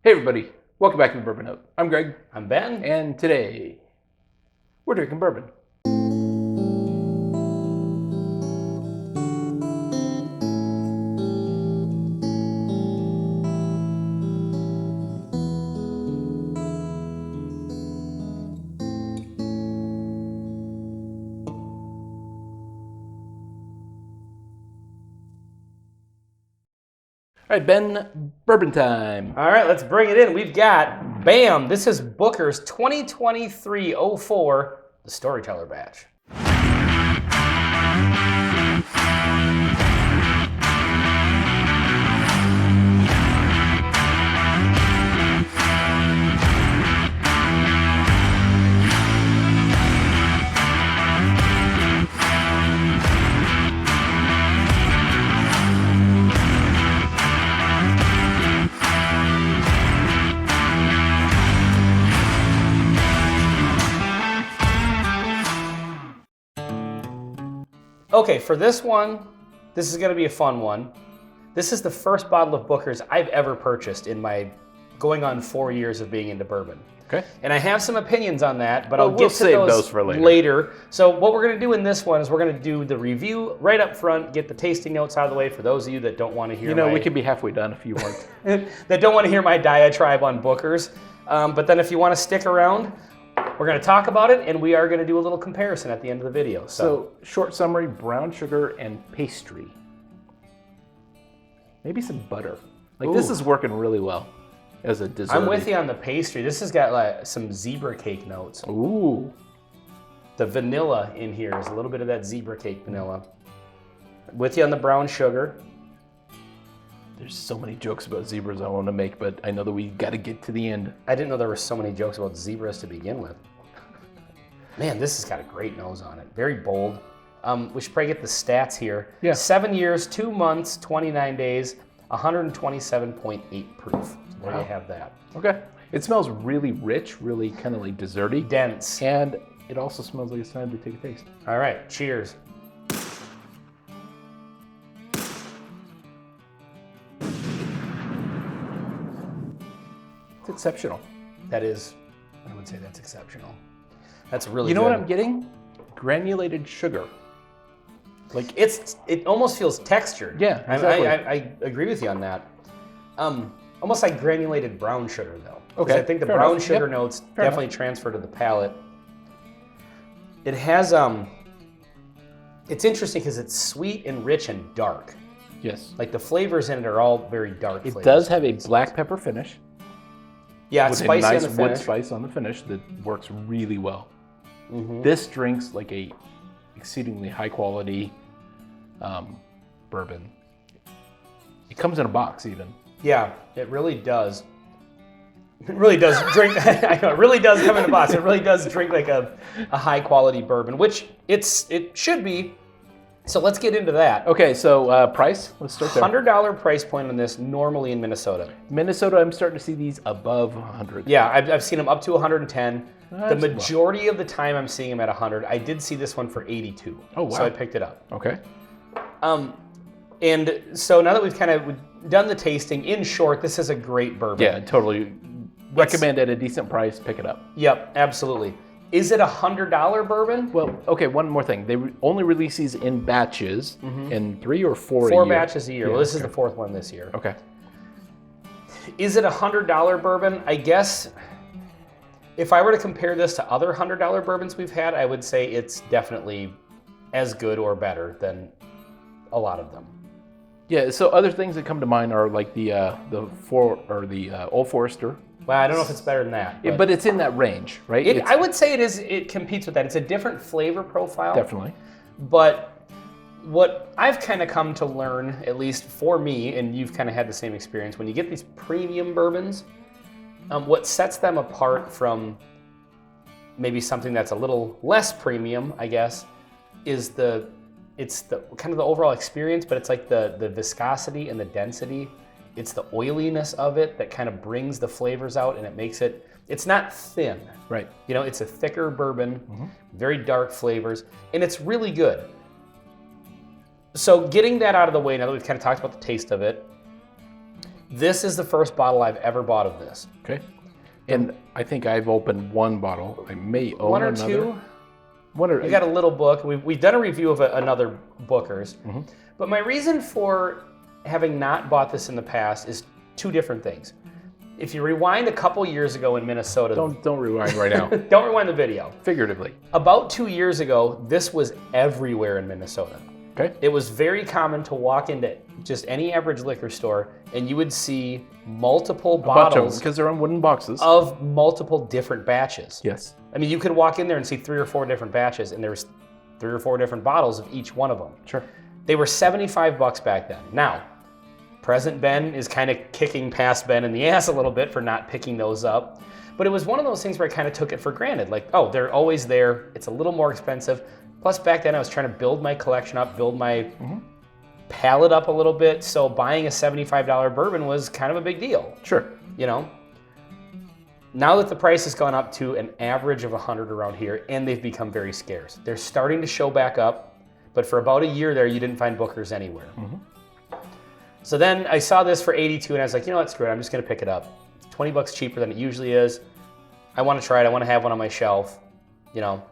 Hey everybody, welcome back to the Bourbon Note. I'm Greg. I'm Ben. And today, we're drinking bourbon. All right, Ben, bourbon time. All right, let's bring it in. We've got, bam, this is Booker's 2023-04, the Storyteller batch. Okay, for this one, this is gonna be a fun one. This is the first bottle of Booker's I've ever purchased in my going on 4 years of being into bourbon. Okay. And I have some opinions on that, but Well, I'll we'll get to save those for later. So what we're gonna do in this one is we're gonna do the review right up front, get the tasting notes out of the way for those of you that don't wanna hear we could be halfway done if you want. that don't wanna hear my diatribe on Booker's. But then if you wanna stick around, we're going to talk about it, and we are going to do a little comparison at the end of the video. So, short summary, brown sugar and pastry. Maybe some butter. This is working really well as a dessert. I'm with you on the pastry. This has got like some zebra cake notes. Ooh. The vanilla in here is a little bit of that zebra cake vanilla. With you on the brown sugar. There's so many jokes about zebras I want to make, but I know that we got to get to the end. I didn't know there were so many jokes about zebras to begin with. Man, this has got a great nose on it. Very bold. We should probably get the stats here. Yeah. 7 years, 2 months, 29 days, 127.8 proof. So there you have that. Okay. It smells really rich, really kind of like desserty. Dense. And it also smells like it's time to take a taste. All right, cheers. It's exceptional. That is, I would say that's exceptional. That's really You know good. what I'm getting? Granulated sugar. Like it almost feels textured. Yeah, exactly. I agree with you on that. Almost like granulated brown sugar though. 'Cause Okay, I think the fair brown enough. sugar Yep. notes Fair definitely transfer to the palate. It has it's interesting because it's sweet and rich and dark. Yes. Like the flavors in it are all very dark It flavors. does have a black pepper finish. Yeah, it's with spicy a nice on the wood finish. spice on the finish that works really well. Mm-hmm. This drink's like a exceedingly high quality bourbon. It comes in a box even. Yeah, it really does. It really does drink. I know, it really does come in a box. It really does drink like a high quality bourbon, which it should be. So let's get into that. Okay, so price. Let's start there. $100 price point on this normally in Minnesota. Minnesota, I'm starting to see these above 100. Yeah, I've seen them up to 110. That's The majority of the time I'm seeing them at 100. I did see this one for 82. Oh, wow. So I picked it up. Okay. And so now that we've kind of done the tasting, in short, this is a great bourbon. Yeah, totally. Recommend at a decent price, pick it up. Yep, absolutely. Is it a $100 bourbon? Well, okay, one more thing. They only release these in batches, in 3 or 4 a year. 4 batches a year. Yeah, Well, this is okay. the 4th one this year. Okay. Is it a $100 bourbon? I guess if I were to compare this to other $100 bourbons we've had, I would say it's definitely as good or better than a lot of them. Yeah, so other things that come to mind are like the Old Forester. Well, I don't know if it's better than that. But it's in that range, right? I would say it is. It competes with that. It's a different flavor profile. Definitely. But what I've kind of come to learn, at least for me, and you've kind of had the same experience, when you get these premium bourbons, what sets them apart from maybe something that's a little less premium, I guess, is it's the kind of the overall experience, but it's like the viscosity and the density. It's the oiliness of it that kind of brings the flavors out, and it makes it's not thin. Right. You know, it's a thicker bourbon, very dark flavors, and it's really good. So getting that out of the way, now that we've kind of talked about the taste of it, This is the first bottle I've ever bought of this. Okay. And I think I've opened one bottle. I may own One or another. two. One or You got a little book. We've done a review of another Booker's. Mm-hmm. But my reason for having not bought this in the past is two different things. If you rewind a couple years ago in Minnesota, Don't rewind right now. don't rewind the video. Figuratively. About 2 years ago, this was everywhere in Minnesota. Okay. It was very common to walk into just any average liquor store and you would see multiple bottles because they're on wooden boxes. of multiple different batches. Yes. I mean, you could walk in there and see 3 or 4 different batches and there was 3 or 4 different bottles of each one of them. Sure. They were $75 back then. Now, present Ben is kind of kicking past Ben in the ass a little bit for not picking those up. But it was one of those things where I kind of took it for granted. Like, oh, they're always there. It's a little more expensive. Plus, back then I was trying to build my collection up, build my palate up a little bit. So buying a $75 bourbon was kind of a big deal. Sure. You know? Now that the price has gone up to an average of 100 around here, and they've become very scarce. They're starting to show back up. But for about a year there, you didn't find Booker's anywhere. So then I saw this for 82 and I was like, you know what, screw it, I'm just gonna pick it up. It's 20 bucks cheaper than it usually is. I wanna try it, I wanna have one on my shelf, you know.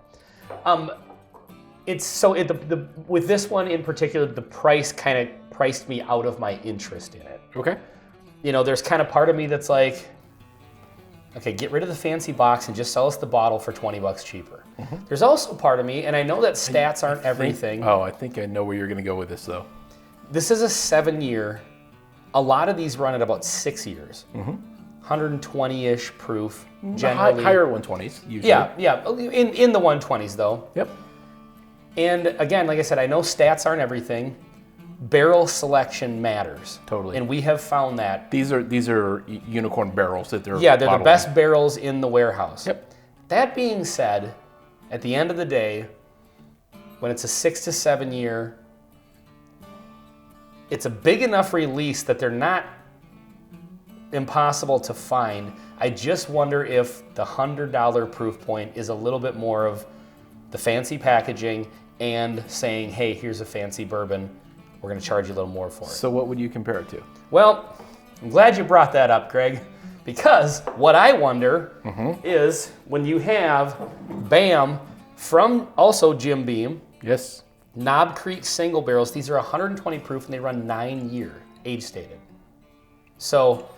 With this one in particular, the price kind of priced me out of my interest in it. Okay. You know, there's kind of part of me that's like, okay, get rid of the fancy box and just sell us the bottle for 20 bucks cheaper. There's also part of me, and I know that stats aren't everything. I think I know where you're going to go with this, though. This is a 7-year. A lot of these run at about 6 years. 120-ish proof, generally. Higher 120s, usually. Yeah. In the 120s, though. Yep. And again, like I said, I know stats aren't everything. Barrel selection matters. Totally. And we have found that. These are unicorn barrels that they're they're the bottling. best barrels in the warehouse. Yep. That being said, at the end of the day, when it's a 6 to 7 year, it's a big enough release that they're not impossible to find. I just wonder if the $100 proof point is a little bit more of the fancy packaging and saying, hey, here's a fancy bourbon. We're going to charge you a little more for it. So what would you compare it to? Well, I'm glad you brought that up, Greg, because what I wonder is when you have BAM from also Jim Beam, Yes. Knob Creek single barrels. These are 120 proof and they run 9 year age stated. So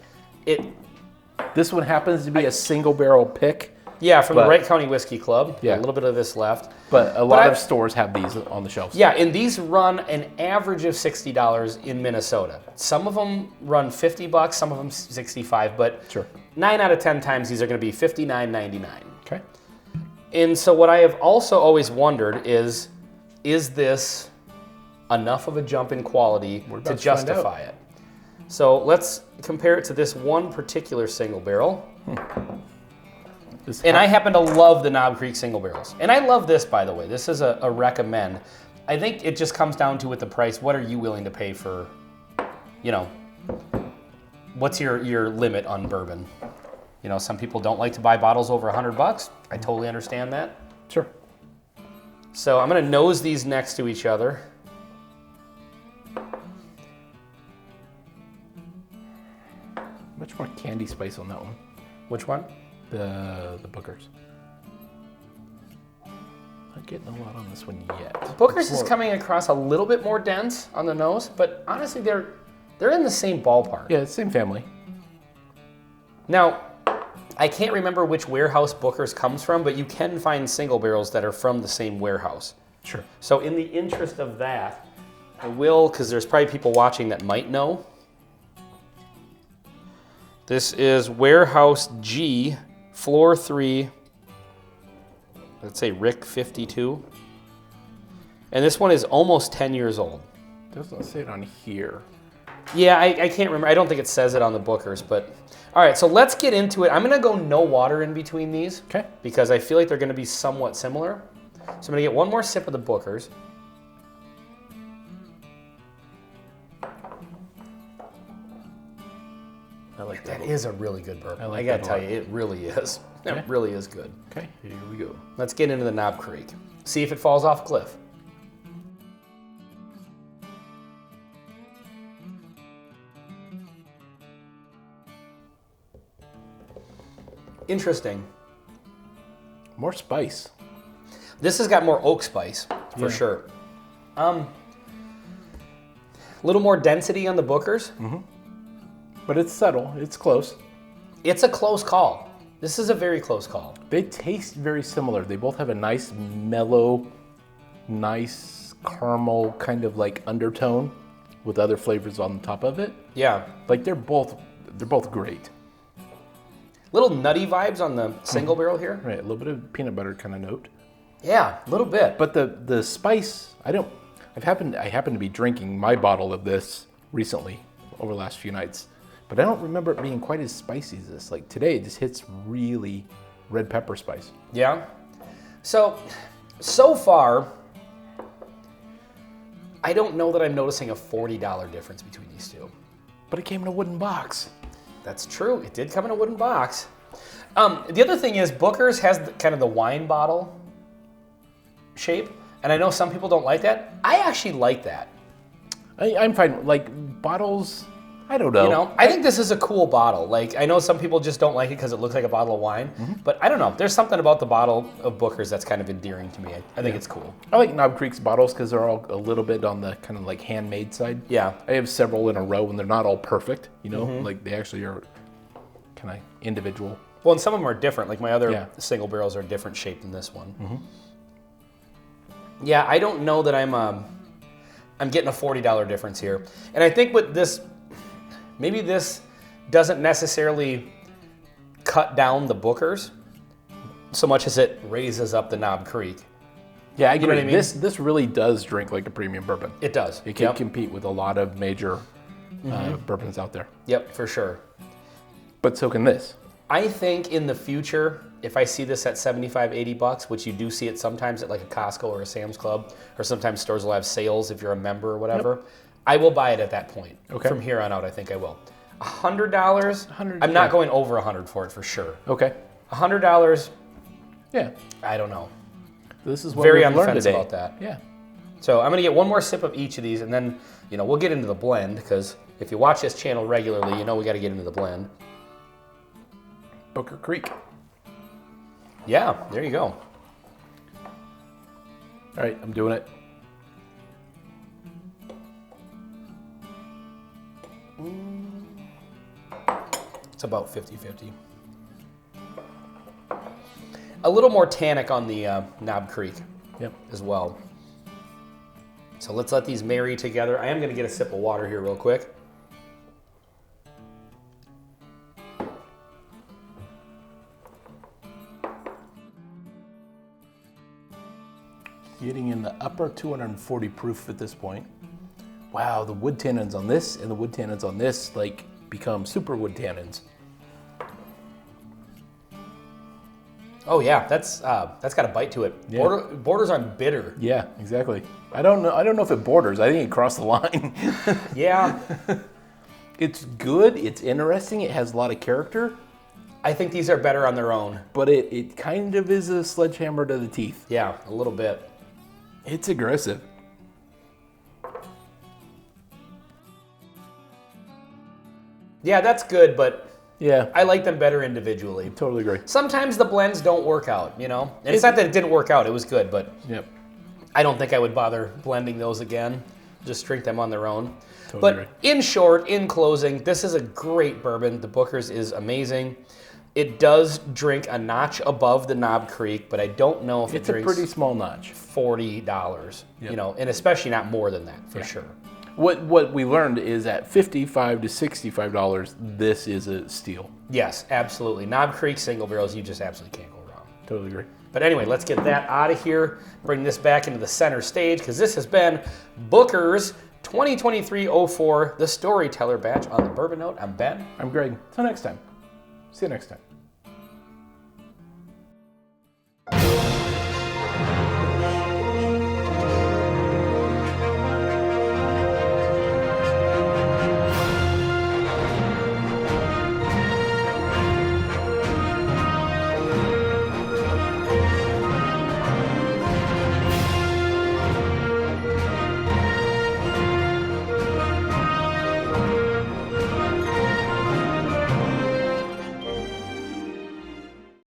This one happens to be a single barrel pick, from the Wright County Whiskey Club. Yeah. A little bit of this left. but a lot of stores have these on the shelves. Yeah, and these run an average of $60 in Minnesota. Some of them run $50, some of them 65, but Sure. 9 out of 10 times these are going to be $59.99. Okay. And so what I have also always wondered is this enough of a jump in quality to about to find justify it? So let's compare it to this one particular single barrel. And I happen to love the Knob Creek single barrels. And I love this, by the way. This is a recommend. I think it just comes down to with the price, what are you willing to pay for, you know, what's your limit on bourbon? You know, some people don't like to buy bottles over $100. I totally understand that. Sure. So I'm going to nose these next to each other. Much more candy spice on that one. Which one? The Booker's. Not getting a lot on this one yet. Booker's is coming across a little bit more dense on the nose, but honestly, they're in the same ballpark. Yeah, same family. Now, I can't remember which warehouse Booker's comes from, but you can find single barrels that are from the same warehouse. Sure. So in the interest of that, I will, because there's probably people watching that might know. This is Warehouse G, Floor 3, let's say Rick 52. And this one is almost 10 years old. Doesn't say it on here. Yeah, I can't remember. I don't think it says it on the Booker's, but all right, so let's get into it. I'm going to go no water in between these. Okay. Because I feel like they're going to be somewhat similar. So I'm going to get one more sip of the Booker's. I like That that. is a really good bourbon. like I got to that a tell lot. you, it really is. Okay. It really is good. Okay, here we go. Let's get into the Knob Creek. See if it falls off a cliff. Interesting. More spice. This has got more oak spice, for sure. A little more density on the Bookers. But it's subtle. It's close. It's a close call. This is a very close call. They taste very similar. They both have a nice mellow, nice caramel kind of like undertone with other flavors on top of it. Yeah. Like they're both great. Little nutty vibes on the single barrel here. Right, a little bit of peanut butter kind of note. Yeah, a little bit. But the spice, I happen to be drinking my bottle of this recently over the last few nights, but I don't remember it being quite as spicy as this. Like today, it just hits really red pepper spice. Yeah. So far, I don't know that I'm noticing a $40 difference between these two. But it came in a wooden box. That's true. It did come in a wooden box. The other thing is Booker's has kind of the wine bottle shape, and I know some people don't like that. I actually like that. I'm fine. Like bottles, I don't know. You know, I think this is a cool bottle. Like, I know some people just don't like it because it looks like a bottle of wine, but I don't know. There's something about the bottle of Booker's that's kind of endearing to me. I think it's cool. I like Knob Creek's bottles because they're all a little bit on the kind of like handmade side. Yeah. I have several in a row and they're not all perfect, you know, like they actually are kind of individual. Well, and some of them are different. Like my other Yeah. single barrels are different shaped than this one. Yeah, I don't know that I'm getting a $40 difference here. And I think with this, maybe this doesn't necessarily cut down the Bookers so much as it raises up the Knob Creek. Yeah, I agree. know what I mean? This really does drink like a premium bourbon. It does. It can compete with a lot of major bourbons out there. Yep, for sure. But so can this. I think in the future, if I see this at $75, $80, which you do see it sometimes at like a Costco or a Sam's Club, or sometimes stores will have sales if you're a member or whatever, I will buy it at that point. Okay. From here on out, I think I will. $100, I'm not going over 100 for it for sure. Okay. $100, Yeah. I don't know. This is what Very we've on the learned fence today. about that. Yeah. So I'm gonna get one more sip of each of these, and then we'll get into the blend, because if you watch this channel regularly, you know we got to get into the blend. Booker Creek. Yeah, there you go. All right, I'm doing it. It's about 50-50. A little more tannic on the Knob Creek Yep. as well. So let's let these marry together. I am going to get a sip of water here real quick. Getting in the upper 240 proof at this point. Wow, the wood tannins on this and the wood tannins on this like become super wood tannins. Oh yeah, that's got a bite to it. Yeah. Borders on bitter. Yeah, exactly. I don't know if it borders. I think it crossed the line. Yeah, It's good. It's interesting. It has a lot of character, I think these are better on their own. but it kind of is a sledgehammer to the teeth. Yeah, a little bit. It's aggressive. Yeah, that's good, but Yeah, I like them better individually. totally agree. Sometimes the blends don't work out, And it's not that it didn't work out, it was good, but Yep. I don't think I would bother blending those again. Just drink them on their own. Totally But agree. in short, in closing, this is a great bourbon. The Booker's is amazing. It does drink a notch above the Knob Creek, but I don't know if It's it a drinks pretty small notch. $40, Yep. and especially not more than that, for sure. What we learned is at $55 to $65, this is a steal. Yes, absolutely. Knob Creek single barrels, you just absolutely can't go wrong. Totally agree. But anyway, let's get that out of here. Bring this back into the center stage, because this has been Booker's 2023-04, the Storyteller batch on the Bourbon Note. I'm Ben. I'm Greg. Till next time. See you next time.